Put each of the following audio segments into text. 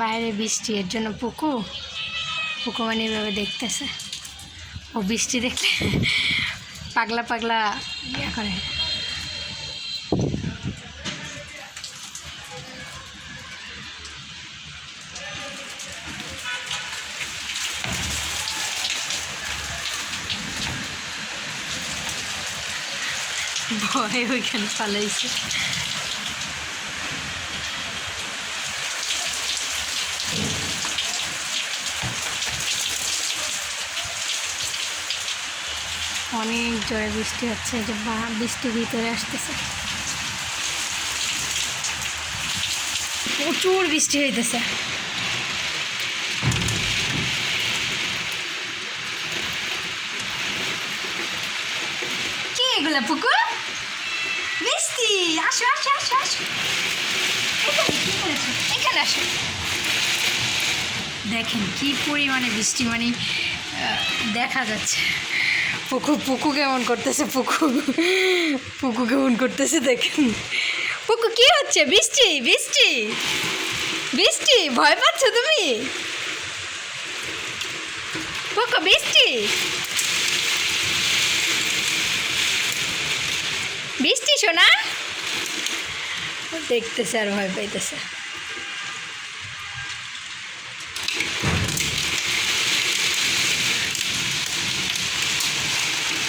বাইরে বৃষ্টি, এর জন্য পুকু মানে এভাবে দেখতেছে। ও বৃষ্টি দেখলে পাগলা পাগলা ইয়া করে। ভয়ে ওইখানে পালাইছে। অনেক জোরে বৃষ্টি হচ্ছে, যে বৃষ্টি ভিতরে আসতেছে, প্রচুর বৃষ্টি হইতেছে। কি এগুলা পুকুর? বৃষ্টি, আসো আসো আসো আসো, এখানে আসো। দেখেন কি পরিমাণে বৃষ্টি, মানে দেখা যাচ্ছে। পুকু কেমন করতেছে, পুকু কেমন করতেছে দেখেন। পুকু কি হচ্ছে? বৃষ্টি বৃষ্টি বৃষ্টি, ভয় পাচ্ছ তুমি? পুকু বৃষ্টি বৃষ্টি শোনা দেখতেছে আর ভয় পাইতেছে।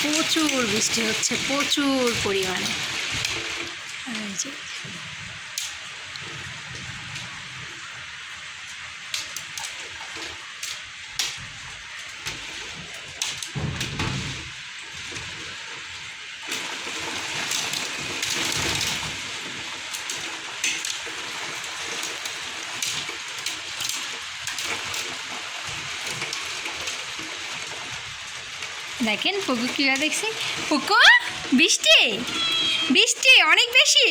প্রচুর বৃষ্টি হচ্ছে, প্রচুর পরিমাণে। দেখেন পুকু কীভাবে দেখছি। পুকু বৃষ্টি বৃষ্টি অনেক বেশি,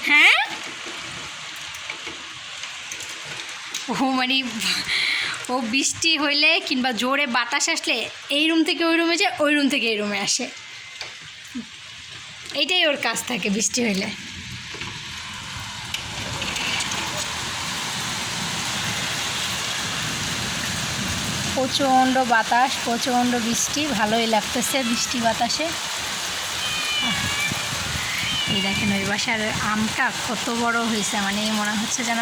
হ্যাঁ। ও মানে ও বৃষ্টি হইলে কিংবা জোরে বাতাস আসলে এই রুম থেকে ওই রুমে যায়, ওই রুম থেকে এই রুমে আসে, এইটাই ওর কাজ থাকে বৃষ্টি হইলে। প্রচণ্ড বাতাস, প্রচণ্ড বৃষ্টি, ভালোই লাগতেছে বৃষ্টি বাতাসে। এই দেখেন ওই বাসার আমটা কত বড় হয়েছে, মানে মনে হচ্ছে যেন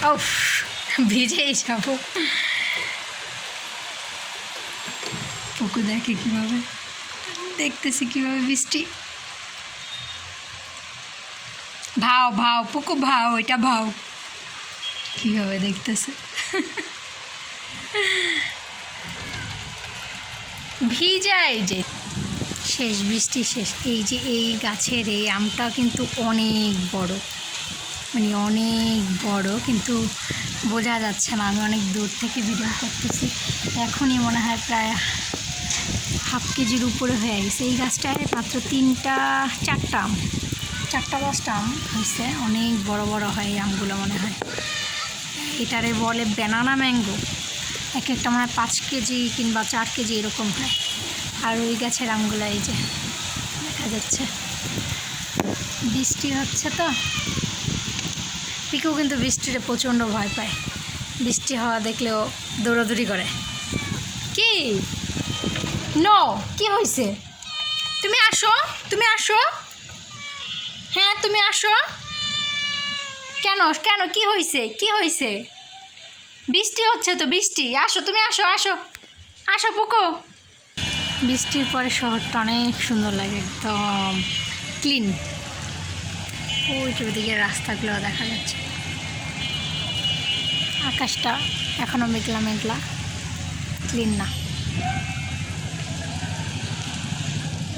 ও ভিজেই যাব। পুকু দেখে কীভাবে দেখতেছি, কীভাবে বৃষ্টি। ভাও ভাও পুকু ভাও, এটা ভাও, কীভাবে দেখতেছে। ভিজাই যে শেষ, বৃষ্টি শেষ। এই যে এই গাছের এই আমটা কিন্তু অনেক বড়, মানে অনেক বড়, কিন্তু বোঝা যাচ্ছে না। আমি অনেক দূর থেকে ভিডিও করতেছি, এখনই মনে হয় প্রায় হাফ কেজির উপরে হয়ে গেছে। এই গাছটায় মাত্র চারটা 5টা আম হয়েছে। অনেক বড় বড় হয় এই আমগুলো, মনে হয় এটারে বলে ব্যানানা ম্যাঙ্গো। এক একটা মনে হয় 5 কেজি কিংবা 4 কেজি এরকম হয়। আর ওই গাছের আমগুলো এই যে দেখা যাচ্ছে। বৃষ্টি হচ্ছে তো, পিকু কিন্তু বৃষ্টিতে প্রচণ্ড ভয় পায়, বৃষ্টি হওয়া দেখলেও দৌড়াদৌড়ি করে। কি নো, কি হয়েছে? তুমি আসো, তুমি আসো, হ্যাঁ তুমি আসো। কেন কেন কি হয়েছে, কি হয়েছে? বৃষ্টি হচ্ছে তো, বৃষ্টি, আসো তুমি, আসো আসো আসো পুকু। বৃষ্টির পরে শহরটা অনেক সুন্দর লাগে, একদম ক্লিন। ওইটার দিকে রাস্তাগুলো দেখা যাচ্ছে, আকাশটা এখনও মেঘলা মেঘলা, ক্লিন না।